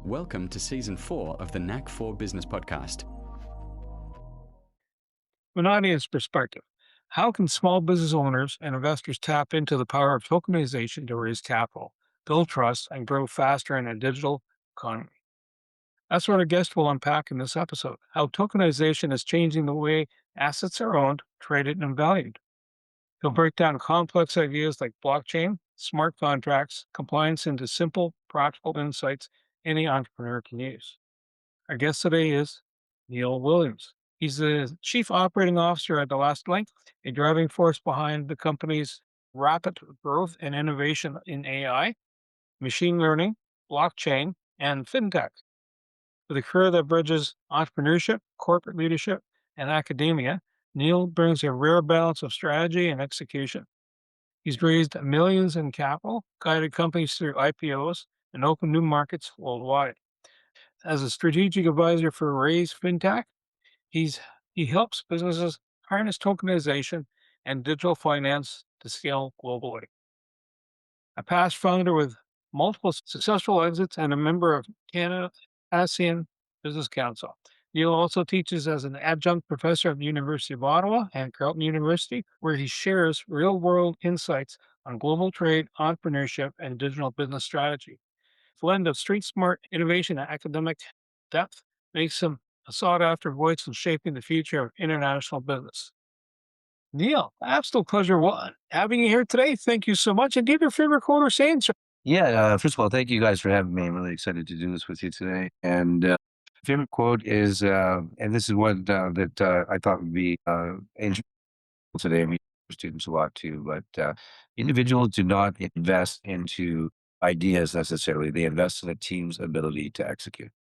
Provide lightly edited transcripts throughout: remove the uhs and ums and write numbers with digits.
Welcome to Season 4 of the Knack for Business podcast. From an audience perspective, how can small business owners and investors tap into the power of tokenization to raise capital, build trust, and grow faster in a digital economy? That's what our guest will unpack in this episode, how tokenization is changing the way assets are owned, traded, and valued. He'll break down complex ideas like blockchain, smart contracts, compliance into simple, practical insights any entrepreneur can use. Our guest today is Neil Williams. He's the Chief Operating Officer at ElastaLink, a driving force behind the company's rapid growth and innovation in AI, machine learning, blockchain, and fintech. With a career that bridges entrepreneurship, corporate leadership, and academia, Neil brings a rare balance of strategy and execution. He's raised millions in capital, guided companies through IPOs, and opened new markets worldwide. As a strategic advisor for Raze Fintech, he's he helps businesses harness tokenization and digital finance to scale globally. A past founder with multiple successful exits and a member of Canada ASEAN Business Council. Neil also teaches as an adjunct professor at the University of Ottawa and Carleton University, where he shares real-world insights on global trade, entrepreneurship, and digital business strategy. Blend of street smart innovation and academic depth makes him a sought after voice in shaping the future of international business. Neil, absolute pleasure having you here today. Thank you so much. And do you have your favorite quote or saying? Yeah, first of all, thank you guys for having me. I'm really excited to do this with you today. And favorite quote is, and this is one that I thought would be interesting today. I mean, for students a lot too, but individuals do not invest into ideas necessarily. They invest in a team's ability to execute.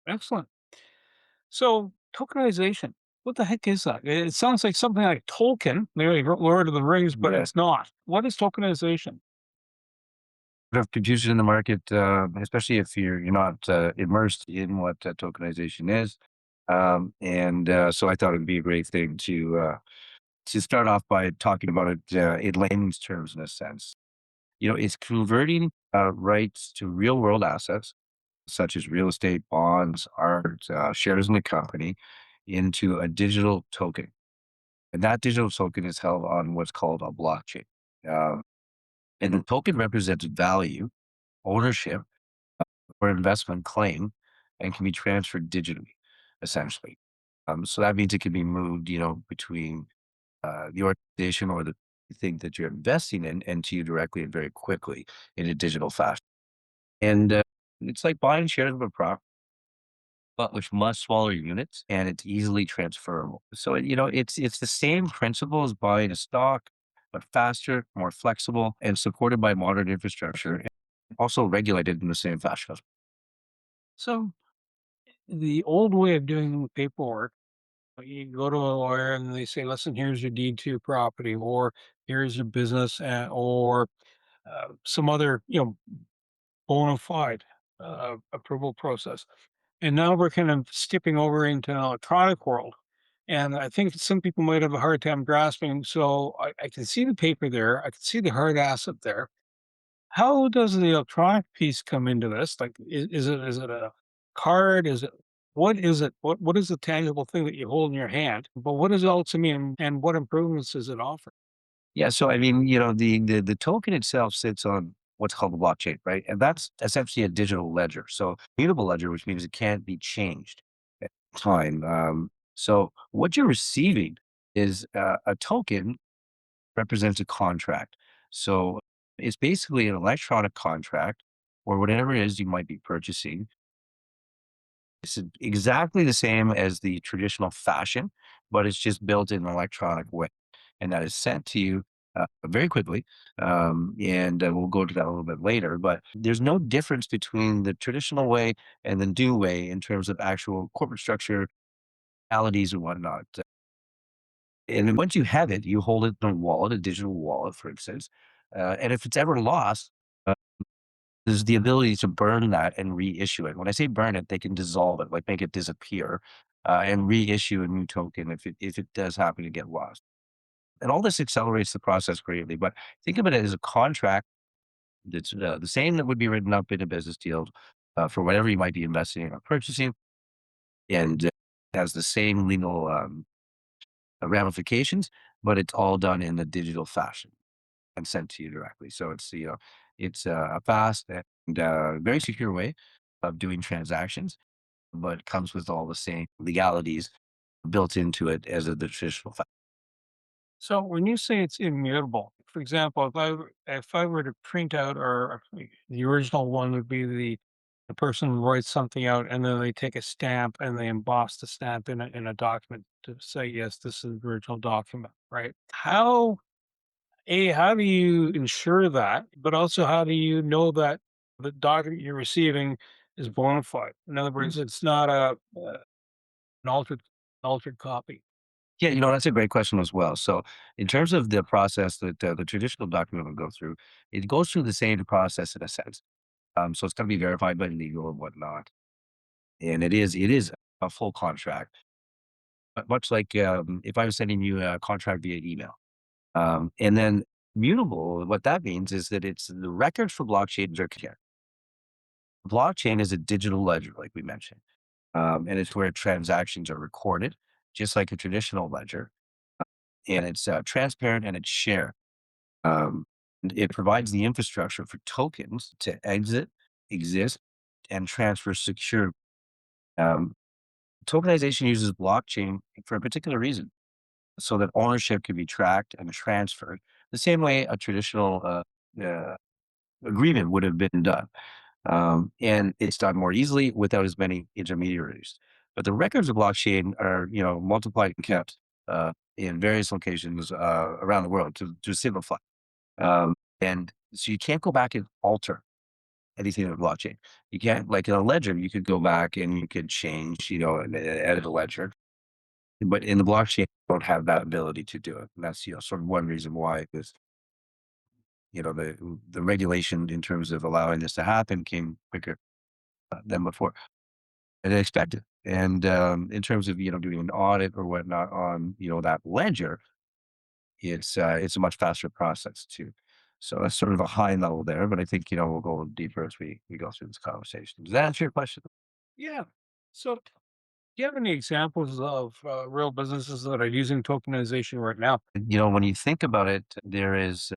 Excellent. So, tokenization, what the heck is that? It sounds like something like Tolkien, maybe Lord of the Rings, but Yeah. it's not. What is tokenization? Of confusion in the market, especially if you're not immersed in what tokenization is. So I thought it'd be a great thing to start off by talking about it in layman's terms, in a sense. It's converting rights to real world assets, such as real estate, bonds, art, shares in the company, into a digital token. And that digital token is held on what's called a blockchain. Uh, and the token represents value, ownership, or investment claim, and can be transferred digitally, essentially. So that means it can be moved, between the organization or the thing that you're investing in and to you directly and very quickly in a digital fashion. And it's like buying shares of a property, but with much smaller units, and it's easily transferable. So it's the same principle as buying a stock, but faster, more flexible, and supported by modern infrastructure, and also regulated in the same fashion. So, the old way of doing paperwork, you go to a lawyer and they say, listen, here's your deed to your property, or here's your business, or some other, bona fide approval process. And now we're kind of skipping over into an electronic world. And I think some people might have a hard time grasping. So I can see the paper there. I can see the hard asset there. How does the electronic piece come into this? Like, is it a card? What is it? What is the tangible thing that you hold in your hand? But what does it also mean, and what improvements does it offer? Yeah, so I mean, the token itself sits on what's called the blockchain, right? And that's essentially a digital ledger. So mutable ledger, which means it can't be changed at time. So what you're receiving is a token represents a contract. So it's basically an electronic contract or whatever it is you might be purchasing. It's exactly the same as the traditional fashion, but it's just built in an electronic way. And that is sent to you very quickly. And we'll go to that a little bit later. But there's no difference between the traditional way and the new way in terms of actual corporate structure, realities, and whatnot. And then once you have it, you hold it in a wallet, a digital wallet, for instance. And if it's ever lost, there's the ability to burn that and reissue it. When I say burn it, they can dissolve it, like make it disappear, and reissue a new token if it does happen to get lost. And all this accelerates the process greatly. But think of it as a contract that's the same that would be written up in a business deal, for whatever you might be investing or purchasing, and has the same legal ramifications, but it's all done in a digital fashion and sent to you directly. So it's a fast and very secure way of doing transactions, but comes with all the same legalities built into it as the traditional. So when you say it's immutable, for example, if I were to print out, or the original one would be the person writes something out and then they take a stamp and they emboss the stamp in a document to say, yes, this is the original document, right? How do you ensure that? But also, how do you know that the document you're receiving is bona fide? In other words, it's not an altered copy. Yeah, that's a great question as well. So, in terms of the process that the traditional document would go through, it goes through the same process in a sense. So it's going to be verified by legal and whatnot, and it is a full contract. But much like if I was sending you a contract via email, and then mutable, what that means is that it's the records for blockchains are care. Blockchain is a digital ledger, like we mentioned, and it's where transactions are recorded, just like a traditional ledger, and it's transparent and it's shared. And it provides the infrastructure for tokens to exit, exist, and transfer secure. Um, Tokenization uses blockchain for a particular reason, so that ownership can be tracked and transferred the same way a traditional uh, agreement would have been done. And it's done more easily without as many intermediaries. But the records of blockchain are, multiplied and kept in various locations around the world to simplify. And so you can't go back and alter anything in the blockchain. You can't, like in a ledger, you could go back and you could change, and edit a ledger. But in the blockchain, you don't have that ability to do it. And that's, sort of one reason why is, the regulation in terms of allowing this to happen came quicker than before than expected. And in terms of, doing an audit or whatnot on, that ledger, it's a much faster process too. So that's sort of a high level there, but I think, we'll go a little deeper as we go through this conversation. Does that answer your question? Yeah. So, do you have any examples of real businesses that are using tokenization right now? When you think about it, there is,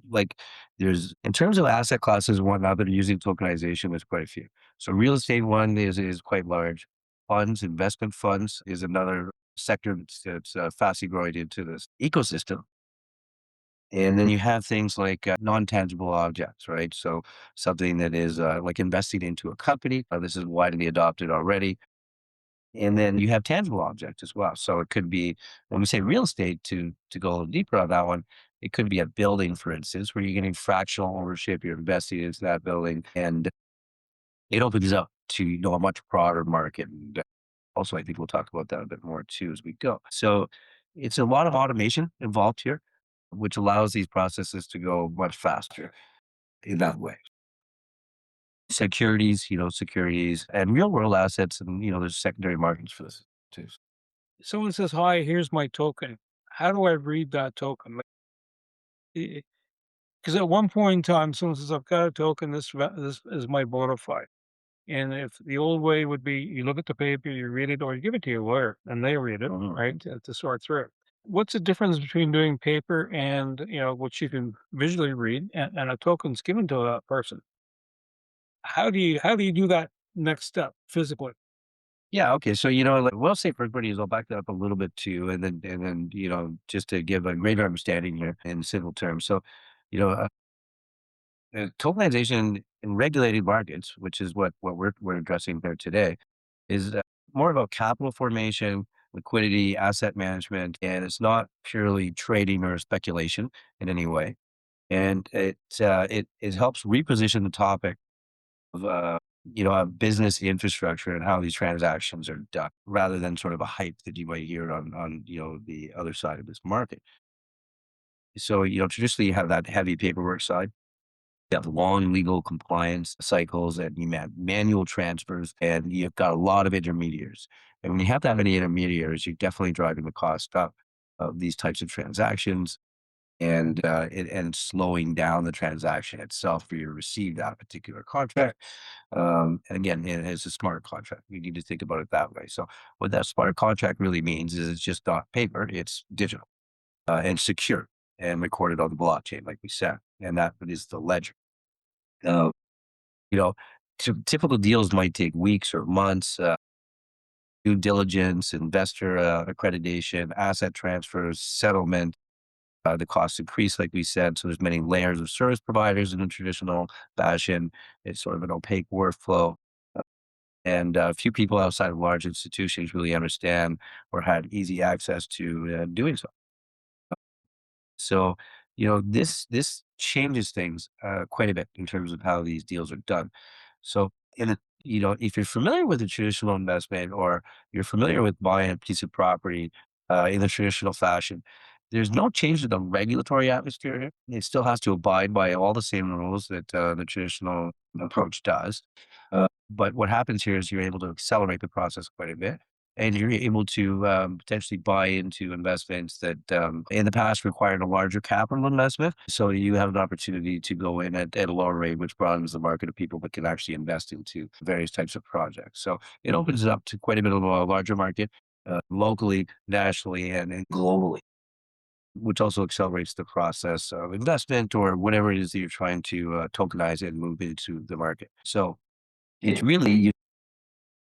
like, there's, in terms of asset classes and whatnot that are using tokenization, there's quite a few. So real estate one is quite large. Funds, investment funds is another sector that's fastly growing into this ecosystem. And then you have things like non-tangible objects, right? So something that is like investing into a company. This is widely adopted already. And then you have tangible objects as well. So it could be, when we say real estate, to go a little deeper on that one, it could be a building, for instance, where you're getting fractional ownership, you're investing into that building, and it opens up to, a much broader market. And also, I think we'll talk about that a bit more too as we go. So it's a lot of automation involved here, which allows these processes to go much faster in that way. Securities and real world assets, and there's secondary markets for this too. Someone says, "Hi, here's my token." How do I read that token? Because at one point in time, someone says, "I've got a token. This is my bona fide." And if the old way would be, you look at the paper, you read it, or you give it to your lawyer, and they read it, Mhm. right, to sort through it. What's the difference between doing paper and, what you can visually read, and a token's given to that person? How do you do that next step physically? Yeah. Okay. So like, well, say for everybody is, I'll back that up a little bit too, and then just to give a greater understanding here in simple terms. So, you know, uh, tokenization in regulated markets, which is what we're addressing here today, is more about capital formation, liquidity, asset management, and it's not purely trading or speculation in any way. And it helps reposition the topic of a business infrastructure and how these transactions are done, rather than sort of a hype that you might hear on the other side of this market. So traditionally you have that heavy paperwork side. You have long legal compliance cycles, and you have manual transfers, and you've got a lot of intermediaries. And when you have that many intermediaries, you're definitely driving the cost up of these types of transactions. and slowing down the transaction itself for you to receive that particular contract. And again, it's a smart contract. You need to think about it that way. So what that smart contract really means is it's just not paper; it's digital and secure and recorded on the blockchain, like we said, and that is the ledger. Uh, you know, typical deals might take weeks or months. Due diligence, investor accreditation, asset transfers, settlement. The costs increase, like we said. So there's many layers of service providers in a traditional fashion. It's sort of an opaque workflow. And few people outside of large institutions really understand or had easy access to doing so. So, this changes things quite a bit in terms of how these deals are done. So, if you're familiar with a traditional investment or you're familiar with buying a piece of property in the traditional fashion, there's no change to the regulatory atmosphere here. It still has to abide by all the same rules that the traditional approach does. But what happens here is you're able to accelerate the process quite a bit. And you're able to potentially buy into investments that in the past required a larger capital investment. So you have an opportunity to go in at a lower rate, which broadens the market of people that can actually invest into various types of projects. So it opens it up to quite a bit of a larger market, locally, nationally, and globally, which also accelerates the process of investment or whatever it is that you're trying to tokenize and move into the market. So it's really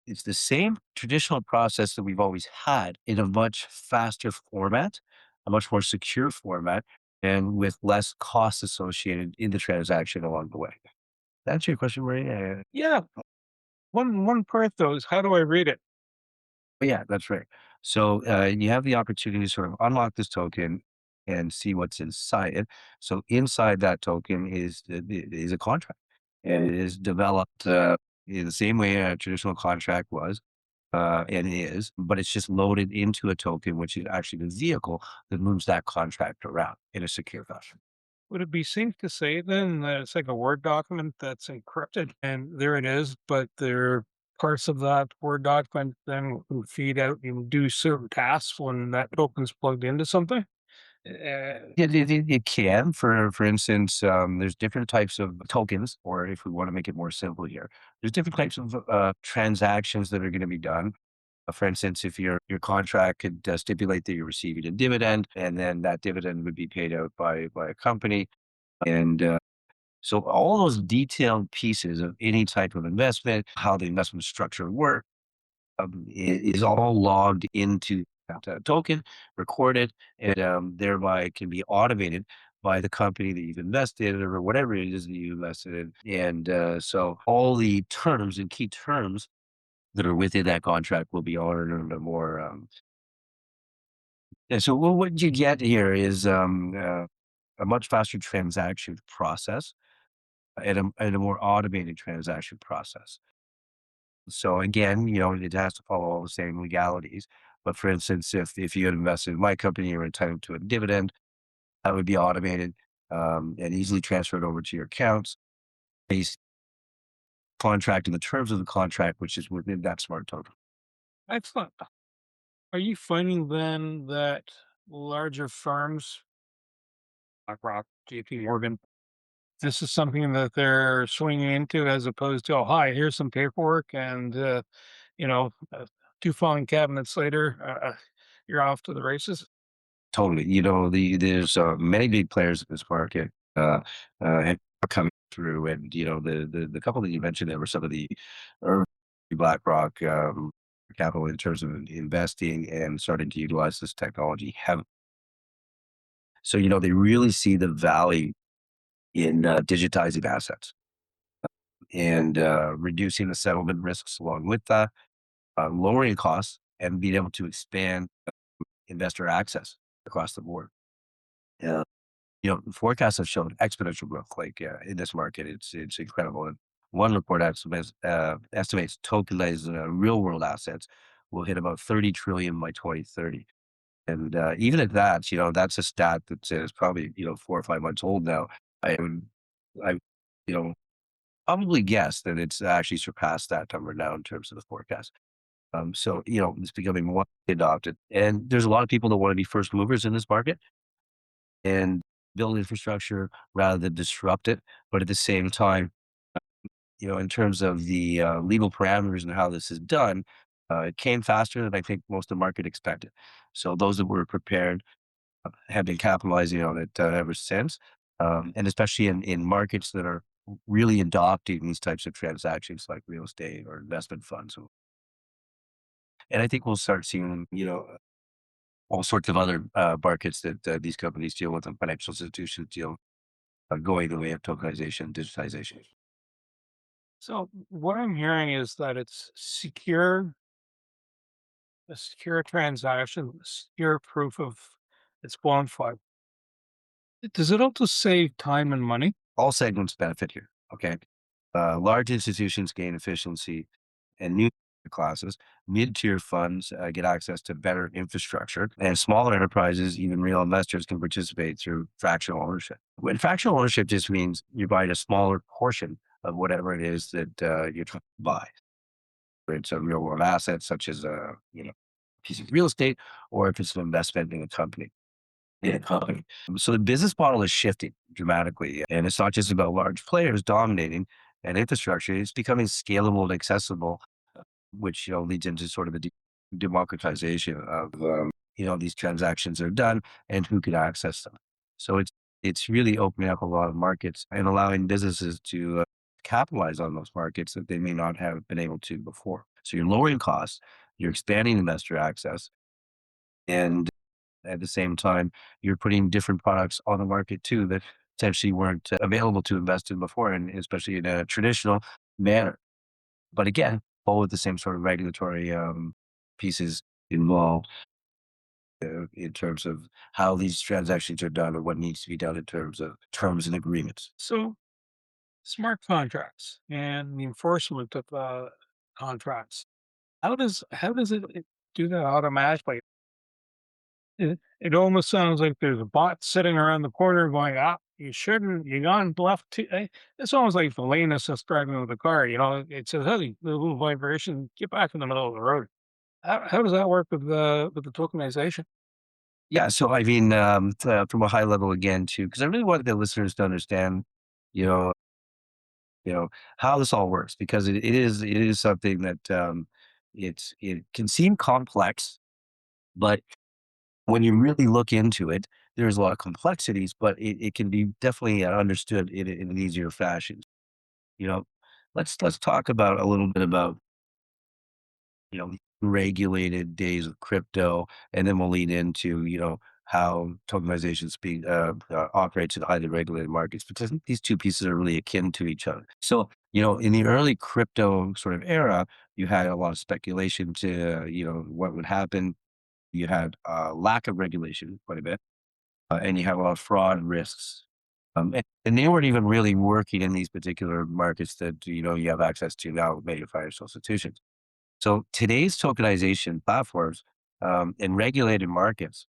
it's the same traditional process that we've always had in a much faster format, a much more secure format, and with less costs associated in the transaction along the way. That's your question, Marie? Yeah. One part though is how do I read it? Yeah, that's right. So you have the opportunity to sort of unlock this token and see what's inside it. So inside that token is a contract, and it is developed in the same way a traditional contract was. And it is, but it's just loaded into a token, which is actually the vehicle that moves that contract around in a secure fashion. Would it be safe to say then that it's like a Word document that's encrypted and there it is, but there are parts of that Word document then will feed out and do certain tasks when that token's plugged into something? It can, for instance, there's different types of tokens, or if we want to make it more simple here, there's different types of transactions that are going to be done. For instance, if your contract could stipulate that you're receiving a dividend, and then that dividend would be paid out by a company, and so all those detailed pieces of any type of investment, how the investment structure works is all logged into that token, recorded, and thereby can be automated by the company that you've invested in or whatever it is that you invested in. And so all the terms and key terms that are within that contract will be honored in a more. Yeah, so what you get here is a much faster transaction process and a more automated transaction process. So again, it has to follow all the same legalities. But for instance, if you had invested in my company, you're entitled to a dividend, that would be automated and easily transferred over to your accounts based contract and the terms of the contract, which is within that smart token. Excellent. Are you finding then that larger firms, BlackRock, JP Morgan, this is something that they're swinging into as opposed to, oh, hi, here's some paperwork and, you know, uh, two filing cabinets later, you're off to the races? Totally. There's many big players in this market and are coming through, and the couple that you mentioned there were some of the early BlackRock capital in terms of investing and starting to utilize this technology heavily. So they really see the value in digitizing assets and reducing the settlement risks along with that, lowering costs, and being able to expand investor access across the board. Yeah. Forecasts have shown exponential growth. Like in this market, it's incredible. And one report estimates tokenized real world assets will hit about 30 trillion by 2030. And even at that, that's a stat that is probably 4 or 5 months old now. I you know probably guess that it's actually surpassed that number now in terms of the forecast. So it's becoming more adopted, and there's a lot of people that want to be first movers in this market. And build infrastructure rather than disrupt it. But at the same time, in terms of the legal parameters and how this is done, it came faster than I think most of the market expected. So those that were prepared have been capitalizing on it ever since, and especially in markets that are really adopting these types of transactions like real estate or investment funds. And I think we'll start seeing, all sorts of other markets that these companies deal with and financial institutions deal going the way of tokenization, digitization. So what I'm hearing is that it's secure, a secure transaction, secure proof of it's bona fide. Does it also save time and money? All segments benefit here. Okay. Large institutions gain efficiency and new classes. Mid-tier funds get access to better infrastructure, and smaller enterprises, even real investors, can participate through fractional ownership. When fractional ownership just means you're buying a smaller portion of whatever it is that you're trying to buy. Whether it's a real world asset, such as a piece of real estate, or if it's an investment in a company. So the business model is shifting dramatically, and it's not just about large players dominating and infrastructure. It's becoming scalable and accessible, which leads into sort of a democratization of these transactions are done and who can access them. So it's really opening up a lot of markets and allowing businesses to capitalize on those markets that they may not have been able to before. So you're lowering costs, you're expanding investor access, and at the same time, you're putting different products on the market too that potentially weren't available to invest in before, and especially in a traditional manner. But again, all with the same sort of regulatory pieces involved in terms of how these transactions are done or what needs to be done in terms of terms and agreements. So smart contracts and the enforcement of contracts. How does it do that automatically? It almost sounds like there's a bot sitting around the corner going, "Ah, you shouldn't. You gone left." It's almost like the lane assist driving with a car. It says, "Hey, the little vibration, get back in the middle of the road." How does that work with the tokenization? Yeah, so I mean, from a high level again too, because I really want the listeners to understand, you know, you know how this all works, because it is something that it can seem complex, but when you really look into it, there's a lot of complexities, but it can be definitely understood in an easier fashion. You know, let's talk about a little bit about regulated days of crypto, and then we'll lead into how tokenization operates in highly regulated markets. Because I think these two pieces are really akin to each other. So in the early crypto sort of era, you had a lot of speculation to what would happen. You had lack of regulation quite a bit, and you have a lot of fraud risks. And they weren't even really working in these particular markets that you have access to now with major financial institutions. So today's tokenization platforms in regulated markets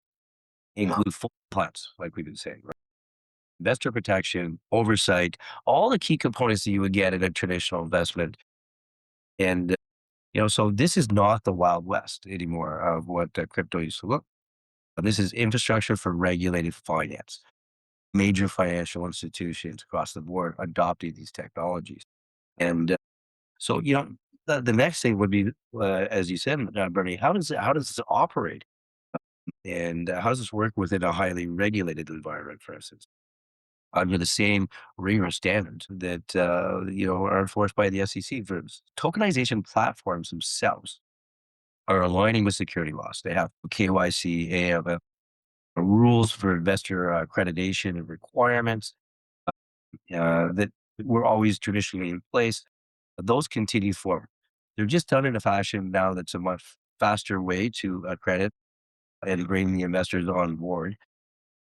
include full plans, like we've been saying, right? Investor protection, oversight, all the key components that you would get in a traditional investment. And so this is not the Wild West anymore of what crypto used to look. This is infrastructure for regulated finance. Major financial institutions across the board adopting these technologies. And so, the next thing would be, as you said, Bernie, how does this operate? And how does this work within a highly regulated environment, for instance, under the same rigorous standards that, are enforced by the SEC? For tokenization platforms themselves are aligning with security laws. They have KYC, AML, rules for investor accreditation and requirements that were always traditionally in place. Those continue forward. They're just done in a fashion now that's a much faster way to accredit and bring the investors on board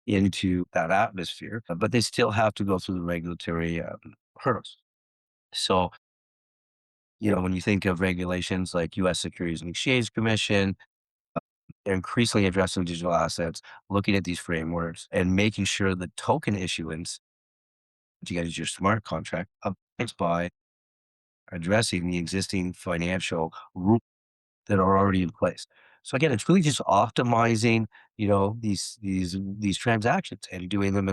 into that atmosphere, but they still have to go through the regulatory hurdles. So, when you think of regulations like U.S. Securities and Exchange Commission, they're increasingly addressing digital assets, looking at these frameworks and making sure the token issuance, which you get is your smart contract, abides by addressing the existing financial rules that are already in place. So again, it's really just optimizing these transactions and doing them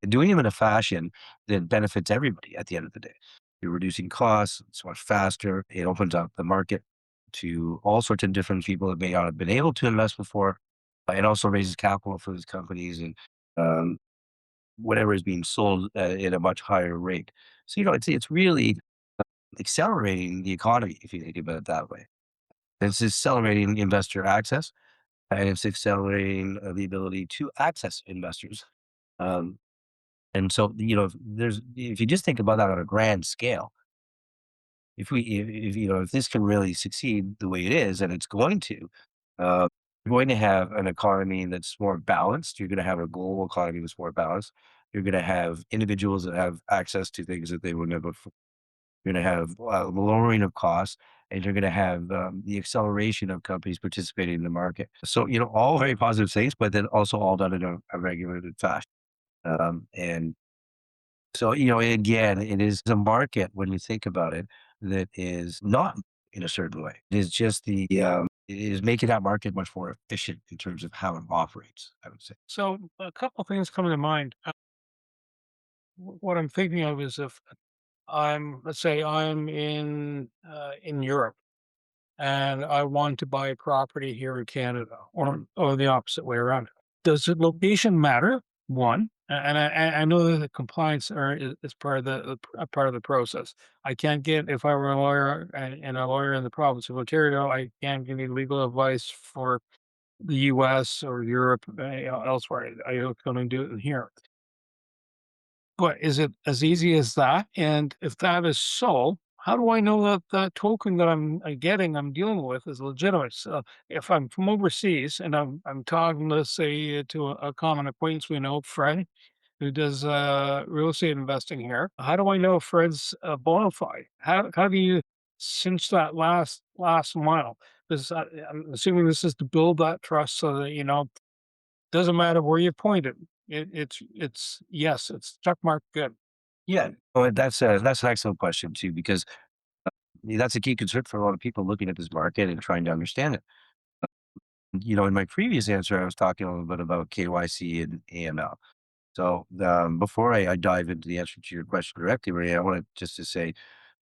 doing them in a fashion that benefits everybody at the end of the day. You're reducing costs, it's much faster. It opens up the market to all sorts of different people that may not have been able to invest before. It also raises capital for these companies and um, whatever is being sold at a much higher rate. So, it's really accelerating the economy if you think about it that way. It's accelerating investor access and it's accelerating the ability to access investors. Um, and so, if you just think about that on a grand scale, if this can really succeed the way it is, and it's going to, uh, you're going to have an economy that's more balanced. You're going to have a global economy that's more balanced. You're going to have individuals that have access to things that they would never. You're going to have lowering of costs, and you're going to have the acceleration of companies participating in the market. So, all very positive things, but then also all done in a regulated fashion. And so, again, it is a market when you think about it that is not in a certain way. It is just it is making that market much more efficient in terms of how it operates, I would say. So a couple things come to mind. What I'm thinking of is if let's say I'm in Europe and I want to buy a property here in Canada, or the opposite way around. Does the location matter? One, and I know that the compliance is part of part of the process. I can't get if I were a lawyer and a lawyer in the province of Ontario, I can't give you legal advice for the U.S. or Europe elsewhere. I can only do it in here. But is it as easy as that? And if that is so, how do I know that that token that I'm dealing with is legitimate? So if I'm from overseas and I'm talking, let's say, to a common acquaintance we know, Fred, who does real estate investing here, how do I know Fred's bona fide? How do you cinch that last mile? Because I'm assuming this is to build that trust so that doesn't matter where you point it. It's yes, it's check mark good. Yeah, well, that's an excellent question too, because that's a key concern for a lot of people looking at this market and trying to understand it. In my previous answer, I was talking a little bit about KYC and AML. So before I dive into the answer to your question directly, Maria, I wanted just to say,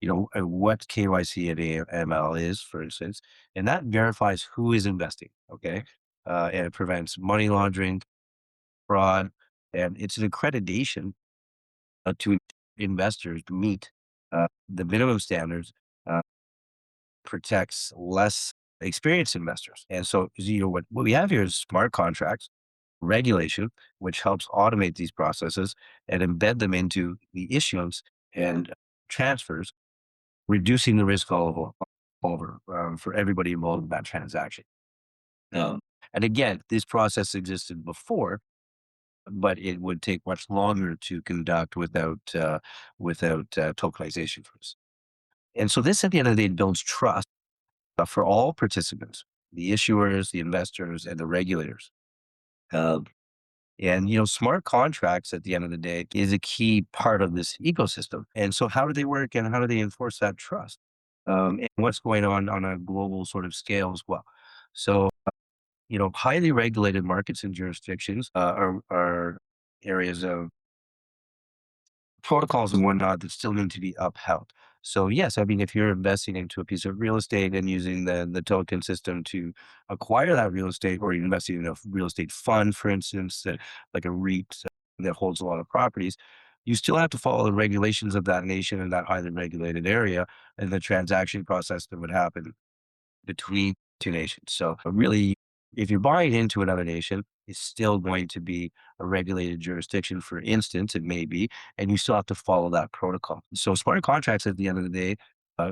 what KYC and AML is, for instance, and that verifies who is investing. Okay, and it prevents money laundering, fraud, and it's an accreditation to investors to meet the minimum standards, uh, protects less experienced investors. And so, what we have here is smart contracts, regulation, which helps automate these processes and embed them into the issuance and transfers, reducing the risk all over for everybody involved in that transaction. Um, and again, this process existed before, but it would take much longer to conduct without tokenization first. And so this, at the end of the day, builds trust for all participants, the issuers, the investors, and the regulators. Um, and smart contracts at the end of the day is a key part of this ecosystem. And so, how do they work, and how do they enforce that trust? And what's going on a global sort of scale as well? So, highly regulated markets and jurisdictions are areas of protocols and whatnot that still need to be upheld. So yes, I mean, if you're investing into a piece of real estate and using the token system to acquire that real estate, or you're investing in a real estate fund, for instance, like a REIT that holds a lot of properties, you still have to follow the regulations of that nation and that highly regulated area and the transaction process that would happen between two nations. So really, if you're buying into another nation, it's still going to be a regulated jurisdiction, for instance, it may be, and you still have to follow that protocol. So smart contracts at the end of the day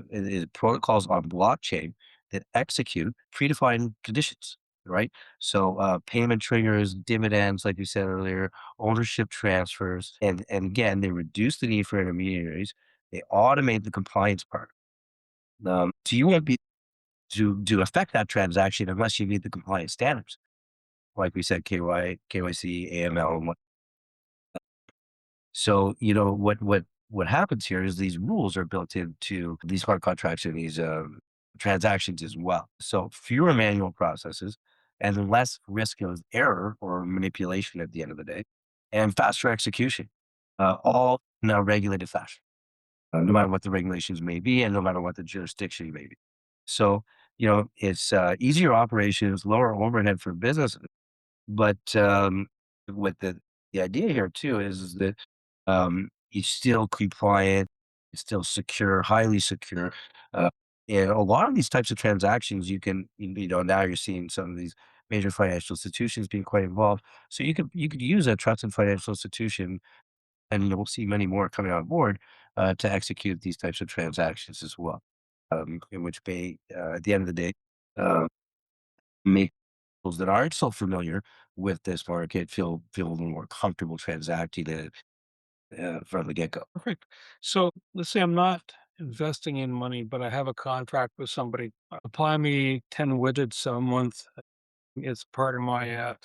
is protocols on blockchain that execute predefined conditions, right? So payment triggers, dividends, like you said earlier, ownership transfers, and again, they reduce the need for intermediaries. They automate the compliance part. So you won't be to affect that transaction unless you meet the compliance standards. Like we said, KYC, AML, and what. So, what happens here is these rules are built into these smart contracts and these transactions as well. So fewer manual processes, and less risk of error or manipulation at the end of the day, and faster execution, all in a regulated fashion, no matter what the regulations may be and no matter what the jurisdiction may be. So, it's easier operations, lower overhead for businesses, but what the idea here too is that it's still compliant, it's still secure, highly secure. Uh, and a lot of these types of transactions, now you're seeing some of these major financial institutions being quite involved. So you could use a trusted financial institution, and we'll see many more coming on board to execute these types of transactions as well. In which may, at the end of the day, uh, make those that aren't so familiar with this market feel a little more comfortable transacting it from the get go. Perfect. So let's say I'm not investing in money, but I have a contract with somebody. Apply me 10 widgets a month. It's part of my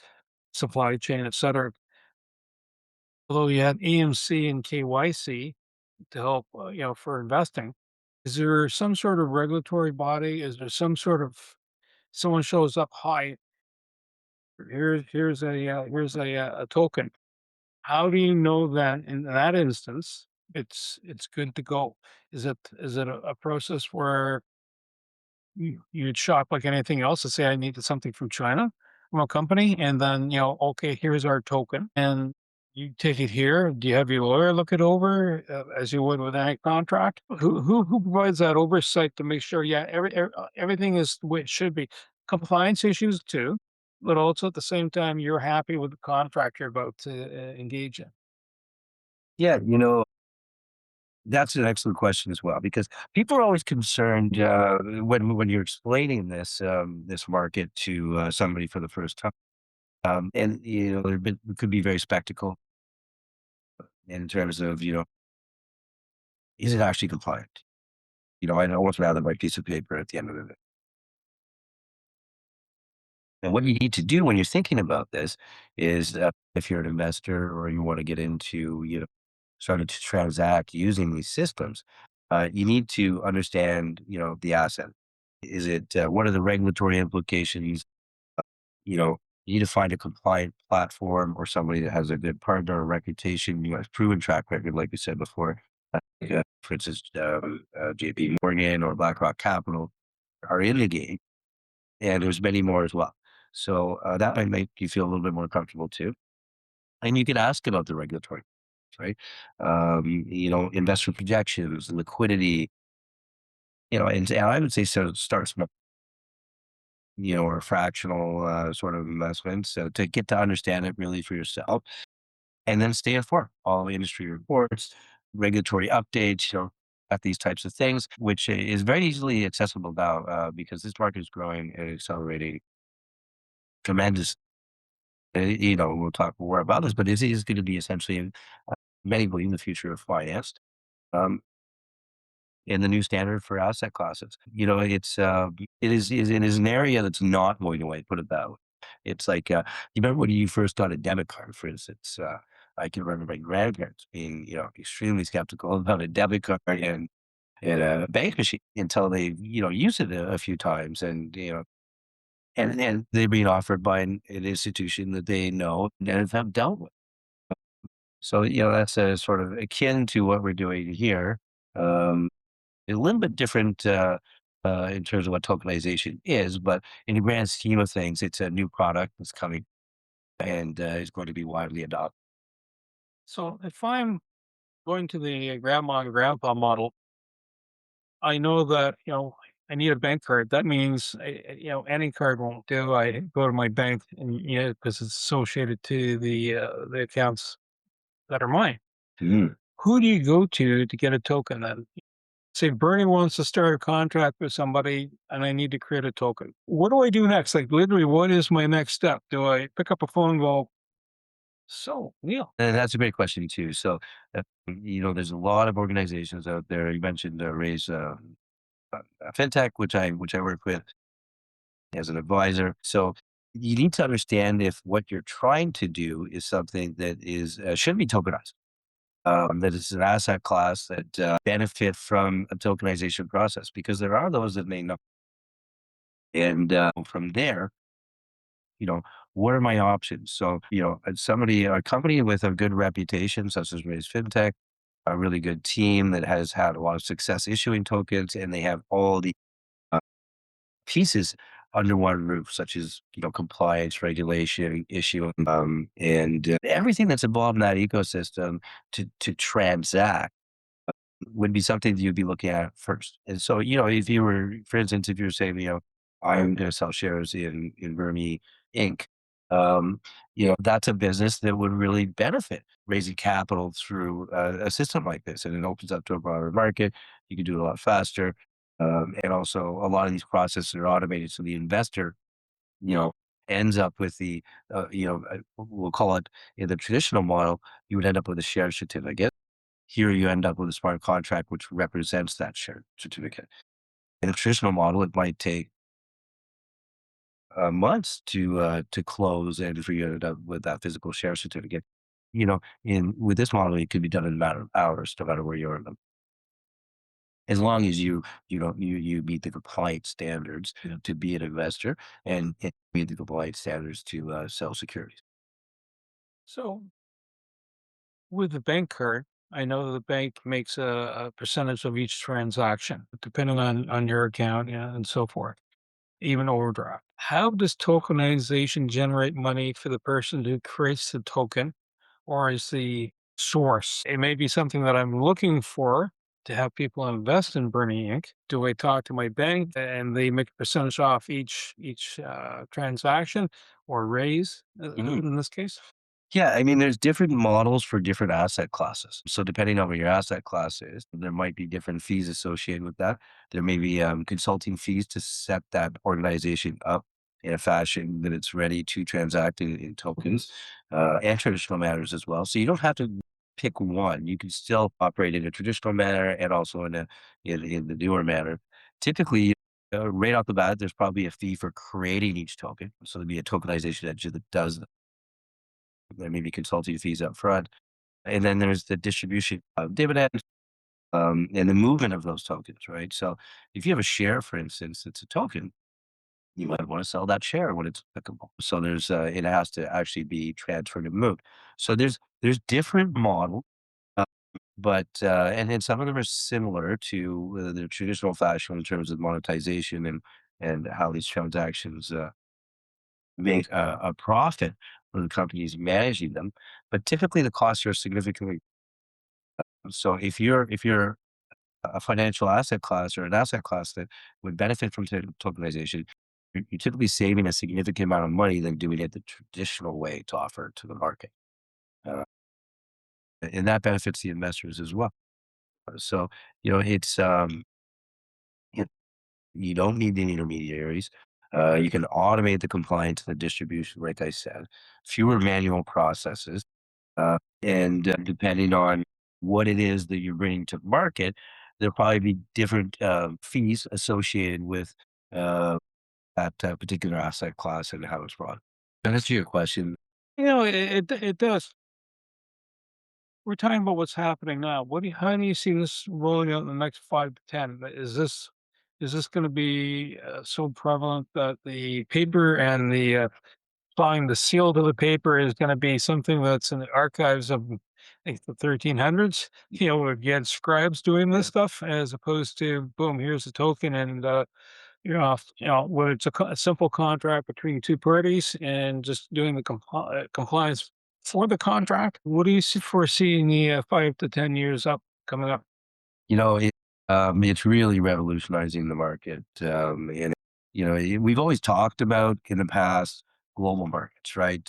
supply chain, et cetera. Although you have AMC and KYC to help, for investing, is there some sort of regulatory body? Is there some sort of someone shows up, hi, here's a token. How do you know that in that instance it's good to go? Is it a process where you'd shop like anything else to say I needed something from China from a company, and then okay, here's our token, and you take it here. Do you have your lawyer look it over as you would with any contract? Who provides that oversight to make sure everything is the way it should be? Compliance issues too, but also at the same time you're happy with the contract you're about to engage in. Yeah, that's an excellent question as well, because people are always concerned when you're explaining this market to somebody for the first time, and it could be very spectacle in terms of is it actually compliant? I know what's rather my piece of paper at the end of the day. And what you need to do when you're thinking about this is, if you're an investor or you want to get into, starting to transact using these systems, you need to understand, the asset. What are the regulatory implications? You need to find a compliant platform or somebody that has a good partner or reputation, has proven track record, like we said before. For instance, JP Morgan or BlackRock Capital are in the game, and there's many more as well. So that might make you feel a little bit more comfortable too. And you can ask about the regulatory, right? Investment projections, liquidity, and I would say so start small, or fractional sort of investments to get to understand it really for yourself, and then stay informed. All industry reports, regulatory updates, at these types of things, which is very easily accessible now because this market is growing and accelerating tremendous. We'll talk more about this, but it is going to be essentially, many believe, the future of finance, um, and the new standard for asset classes. It is an area that's not going away. Put it that way. It's like you remember when you first got a debit card, for instance. I can remember my grandparents being, extremely skeptical about a debit card and a bank machine until they, used it a few times, and they're being offered by an institution that they know and have dealt with. So, that's sort of akin to what we're doing here. Um, a little bit different in terms of what tokenization is, but in the grand scheme of things, it's a new product that's coming and is going to be widely adopted. So if I'm going to the grandma and grandpa model, I know that, I need a bank card. That means, any card won't do. I go to my bank and, because it's associated to the accounts that are mine. Mhm. Who do you go to get a token then? Say Bernie wants to start a contract with somebody and I need to create a token. What do I do next? Like literally, what is my next step? Do I pick up a phone and go, so Neil? And that's a great question too. So, there's a lot of organizations out there. You mentioned Raze Fintech, which I work with as an advisor. So you need to understand if what you're trying to do is something that is should be tokenized. That is an asset class that benefit from a tokenization process, because there are those that may not. And from there, what are my options? So, a company with a good reputation, such as Raze Fintech, a really good team that has had a lot of success issuing tokens, and they have all the uh, pieces under one roof, such as compliance, regulation, issuing, and everything that's involved in that ecosystem to transact would be something that you'd be looking at first. And so, if you were, for instance, if you're saying, I'm going to sell shares in Vermi Inc., that's a business that would really benefit raising capital through a system like this. And it opens up to a broader market. You can do it a lot faster. And also, a lot of these processes are automated. So the investor, you know, ends up with we'll call it in the traditional model, you would end up with a share certificate. Here you end up with a smart contract which represents that share certificate. In a traditional model, it might take months to close and for you to end up with that physical share certificate. In with this model, it could be done in a matter of hours, no matter where you are in them. As long as you meet the compliance standards to be an investor and meet the compliance standards to sell securities. So with the bank card, I know the bank makes a percentage of each transaction, depending on your account, yeah, and so forth, even overdraft. How does tokenization generate money for the person who creates the token or is the source? It may be something that I'm looking for to have people invest in Bernie Inc. Do I talk to my bank and they make a percentage off each transaction or raise in this case? Yeah, I mean, there's different models for different asset classes. So depending on what your asset class is, there might be different fees associated with that. There may be consulting fees to set that organization up in a fashion that it's ready to transact in tokens and traditional matters as well. So you don't have to pick one. You can still operate in a traditional manner and also in the newer manner. Typically, right off the bat, there's probably a fee for creating each token. So there'd be a tokenization engine that does there may be consulting fees up front. And then there's the distribution of dividends and the movement of those tokens, right? So if you have a share, for instance, it's a token, you might want to sell that share when it's applicable. So it has to actually be transferred and moved. So there's different models, uh, and then some of them are similar to the traditional fashion in terms of monetization and how these transactions make a profit for the companies managing them, but typically the costs are significantly so if you're a financial asset class or an asset class that would benefit from tokenization, you're typically saving a significant amount of money than doing it the traditional way to offer to the market. Uh, and that benefits the investors as well. So, it's you you don't need any intermediaries. You can automate the compliance and the distribution, like I said, fewer manual processes. And depending on what it is that you're bringing to market, there'll probably be different fees associated with uh, that particular asset class and how it's brought. That answer your question. It does. We're talking about what's happening now. How do you see this rolling out in the next 5 to 10? Is this going to be so prevalent that the paper and the applying the seal to the paper is going to be something that's in the archives of I think the 1300s? If you had scribes doing this stuff, as opposed to boom, here's a token, and where it's a simple contract between two parties and just doing the compliance for the contract. What do you foresee in the 5 to 10 years coming up? It's really revolutionizing the market. And, we've always talked about in the past global markets, right?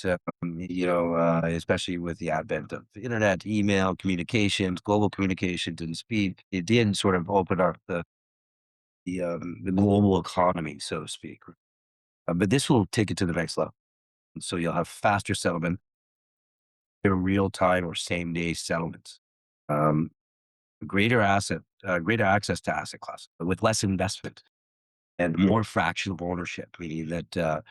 Especially with the advent of the internet, email, communications, global communications and speed, it did sort of open up the global economy, so to speak. But this will take it to the next level. So you'll have faster settlement, real time or same day settlements. Um, greater access to asset class with less investment and more fractional ownership, meaning that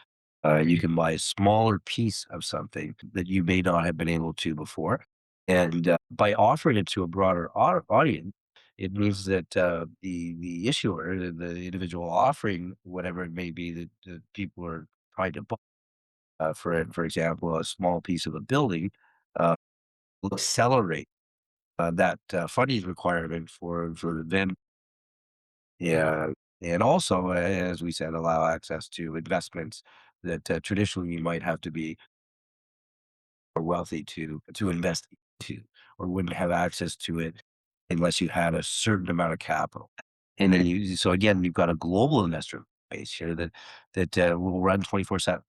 you can buy a smaller piece of something that you may not have been able to before. And by offering it to a broader audience, it means that the issuer, the individual offering whatever it may be that people are trying to buy, For example, a small piece of a building will accelerate that funding requirement for the vendor. Yeah, and also, as we said, allow access to investments that traditionally you might have to be wealthy to invest into, or wouldn't have access to it unless you had a certain amount of capital. And then so again, you've got a global investor base here that will run 24/7.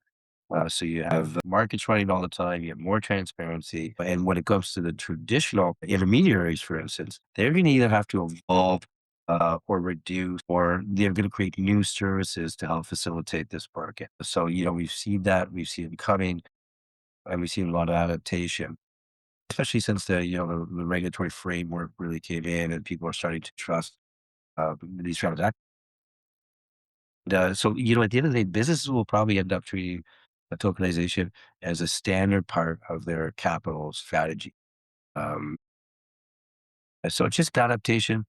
So you have markets running all the time, you have more transparency. And when it comes to the traditional intermediaries, for instance, they're going to either have to evolve or reduce, or they're going to create new services to help facilitate this market. So, we've seen that, we've seen it coming, and we've seen a lot of adaptation, especially since the regulatory framework really came in and people are starting to trust these transactions. So, at the end of the day, businesses will probably end up treating a tokenization as a standard part of their capital strategy. Um, so it's just adaptation,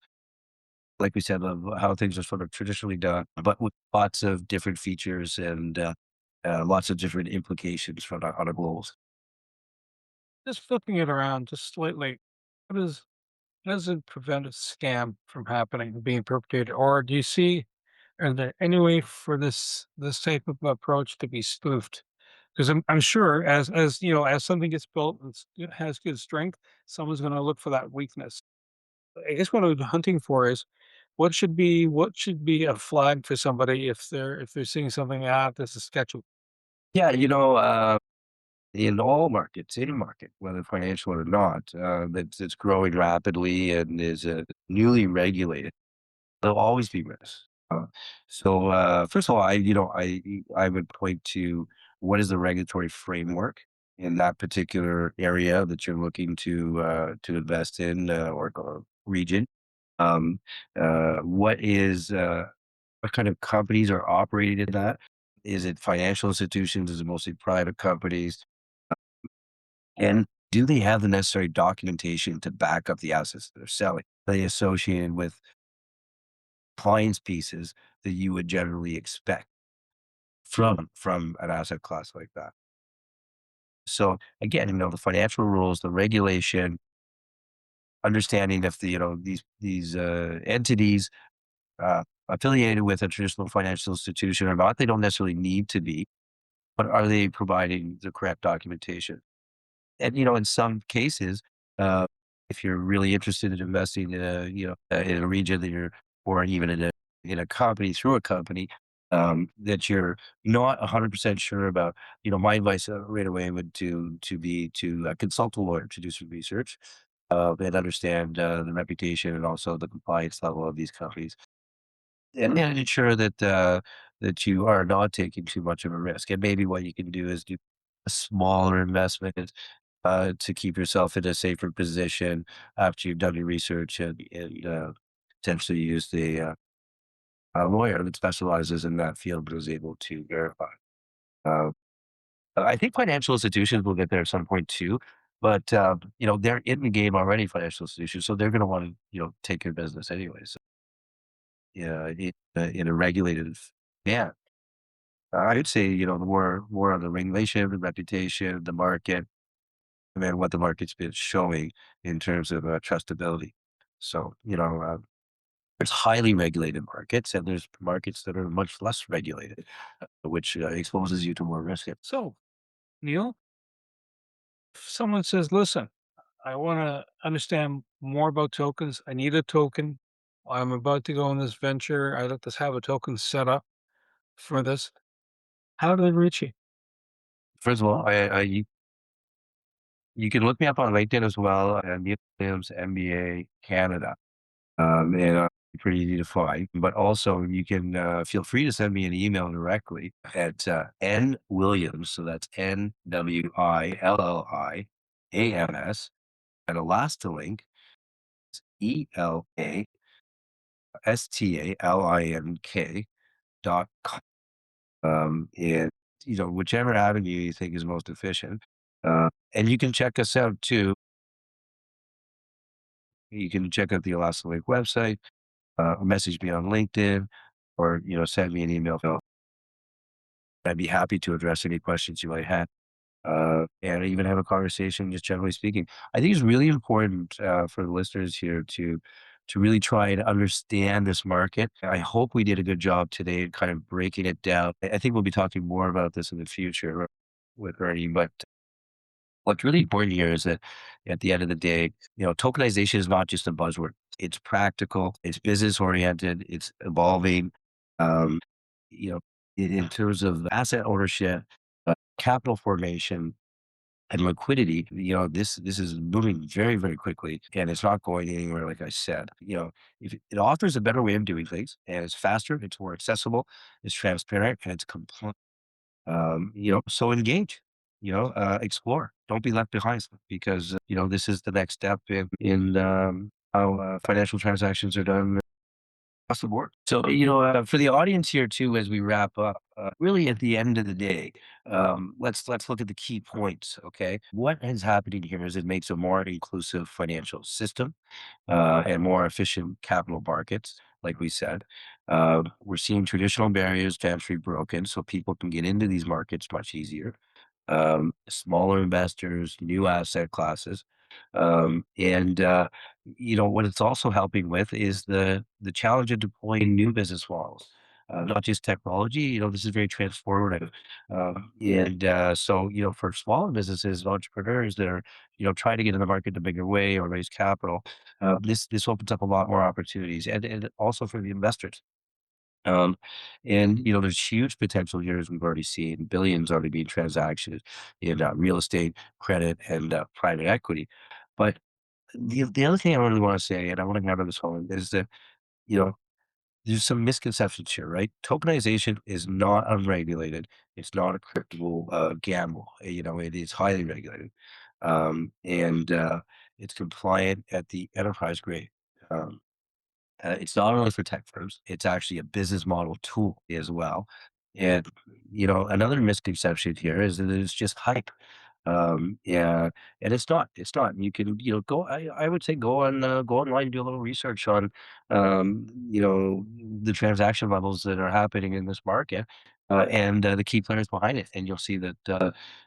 like we said, of how things are sort of traditionally done, but with lots of different features and lots of different implications on a global. Just flipping it around just slightly, what is how does it prevent a scam from happening, being perpetrated? Or do you see, are there any way for this type of approach to be spoofed? Because I'm sure as something gets built and it has good strength, someone's going to look for that weakness. I guess what I'm hunting for is what should be a flag for somebody if they're seeing something, this is sketchy. Yeah, in all markets, any market, whether financial or not, that's growing rapidly and is newly regulated, there'll always be risks. First of all, I would point to what is the regulatory framework in that particular area that you're looking to invest in or region. Um, what kind of companies are operating in that? Is it financial institutions? Is it mostly private companies? And do they have the necessary documentation to back up the assets that they're selling? Are they associated with clients pieces that you would generally expect from an asset class like that? So again, the financial rules, the regulation, understanding if these entities affiliated with a traditional financial institution or not, they don't necessarily need to be, but are they providing the correct documentation? And, in some cases, uh, if you're really interested in investing in a region that or even in a company through a company, that you're not 100% sure about, my advice right away would be to consult a lawyer to do some research, and understand, the reputation and also the compliance level of these companies, and ensure that you are not taking too much of a risk. And maybe what you can do is do a smaller investment to keep yourself in a safer position after you've done your research, and potentially use a lawyer that specializes in that field but is able to verify. Uh, I think financial institutions will get there at some point too, but they're in the game already. Financial institutions, so they're going to want to take your business anyway. So yeah, in a regulated, yeah, I would say the more on the regulation, the reputation, the market, and then what the market's been showing in terms of trustability. So, there's highly regulated markets and there's markets that are much less regulated, which exposes you to more risk. So, Neil, if someone says, "Listen, I want to understand more about tokens. I need a token. I'm about to go on this venture. I'd like to have a token set up for this." How do they reach you? First of all, you can look me up on LinkedIn as well, Neil Williams, MBA Canada. And pretty easy to find. But also, you can feel free to send me an email directly at N Williams. So that's NWILLIAMS at ElastaLink. It's ELASTALINK.com. And whichever avenue you think is most efficient. And you can check us out too. You can check out the ElastaLink website, message me on LinkedIn, or send me an email. I'd be happy to address any questions you might have. And even have a conversation, just generally speaking. I think it's really important for the listeners here to really try and understand this market. I hope we did a good job today in kind of breaking it down. I think we'll be talking more about this in the future with Ernie, but what's really important here is that at the end of the day, tokenization is not just a buzzword. It's practical, it's business oriented, it's evolving. Um, you know, in terms of asset ownership, capital formation, and liquidity, this is moving very, very quickly, and it's not going anywhere. Like I said, if it offers a better way of doing things, and it's faster, it's more accessible, it's transparent, and it's complete. So engage. Explore. Don't be left behind, because this is the next step in how financial transactions are done across the board. So, for the audience here too, as we wrap up, really at the end of the day, let's look at the key points. Okay, what is happening here is it makes a more inclusive financial system and more efficient capital markets. Like we said, we're seeing traditional barriers to entry broken, so people can get into these markets much easier. Smaller investors, new asset classes. And what it's also helping with is the challenge of deploying new business models, not just technology. This is very transformative. And for smaller businesses, entrepreneurs that are, trying to get in the market the bigger way or raise capital, this opens up a lot more opportunities, and also for the investors. Um, there's huge potential here, as we've already seen, billions already being transacted in real estate, credit, and private equity. But the other thing I really want to say, and I want to hammer this home, is that, you know, there's some misconceptions here, right? Tokenization is not unregulated. It's not a crypto gamble. It is highly regulated. And it's compliant at the enterprise grade. Um, it's not only for tech firms, it's actually a business model tool as well. And, another misconception here is that it's just hype. Yeah, and it's not. You can, I would say go online, do a little research on, the transaction levels that are happening in this market, and the key players behind it. And you'll see that,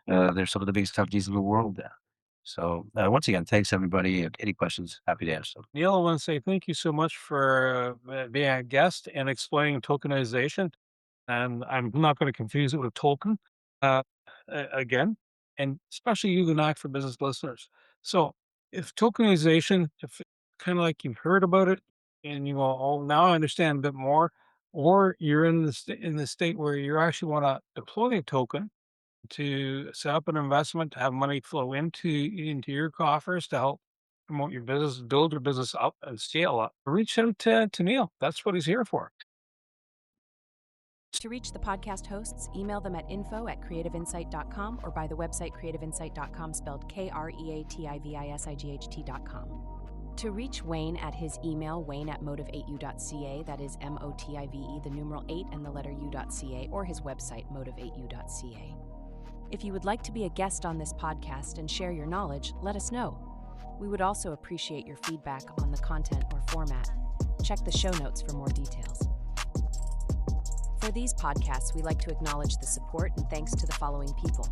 there's some of the biggest companies in the world there. So, once again, thanks everybody. And any questions, happy to answer them. Neil, I want to say thank you so much for being a guest and explaining tokenization. And I'm not going to confuse it with token uh, again, and especially you, the Knack for Business listeners. So, if tokenization, if kind of like you've heard about it and you go, oh, now I understand a bit more, or you're in in the state where you actually want to deploy a token to set up an investment, to have money flow into your coffers to help promote your business, build your business up and scale up. Reach out to Neil. That's what he's here for. To reach the podcast hosts, email them at info@creativeinsight.com or by the website creativeinsight.com, spelled KREATIVISIGHT.com. To reach Wayne at his email, wayne@motive8u.ca, that is MOTIVE, the numeral 8 and the letter u.ca, or his website, motive8u.ca. If you would like to be a guest on this podcast and share your knowledge, let us know. We would also appreciate your feedback on the content or format. Check the show notes for more details. For these podcasts, we like to acknowledge the support and thanks to the following people.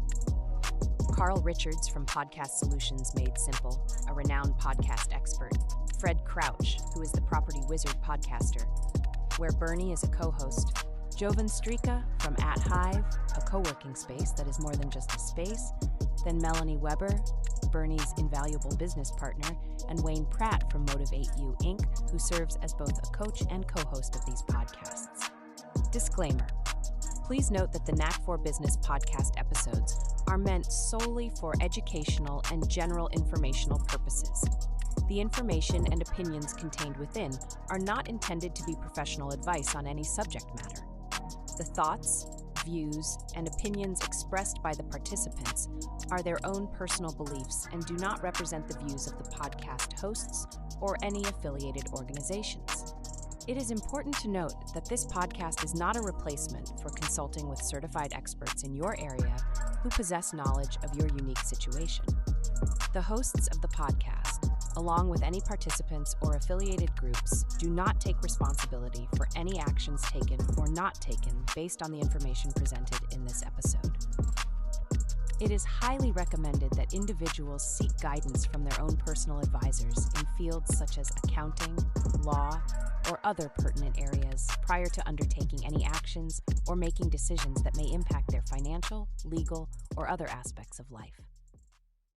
Carl Richards from Podcast Solutions Made Simple, a renowned podcast expert. Fred Crouch, who is the Property Wizard podcaster, where Bernie is a co-host. Jovan Strika from At Hive, a co-working space that is more than just a space. Then Melanie Weber, Bernie's invaluable business partner, and Wayne Pratt from Motive8U Inc., who serves as both a coach and co-host of these podcasts. Disclaimer. Please note that the Knack for Business podcast episodes are meant solely for educational and general informational purposes. The information and opinions contained within are not intended to be professional advice on any subject matter. The thoughts, views, and opinions expressed by the participants are their own personal beliefs and do not represent the views of the podcast hosts or any affiliated organizations. It is important to note that this podcast is not a replacement for consulting with certified experts in your area who possess knowledge of your unique situation. The hosts of the podcast, along with any participants or affiliated groups, do not take responsibility for any actions taken or not taken based on the information presented in this episode. It is highly recommended that individuals seek guidance from their own personal advisors in fields such as accounting, law, or other pertinent areas prior to undertaking any actions or making decisions that may impact their financial, legal, or other aspects of life.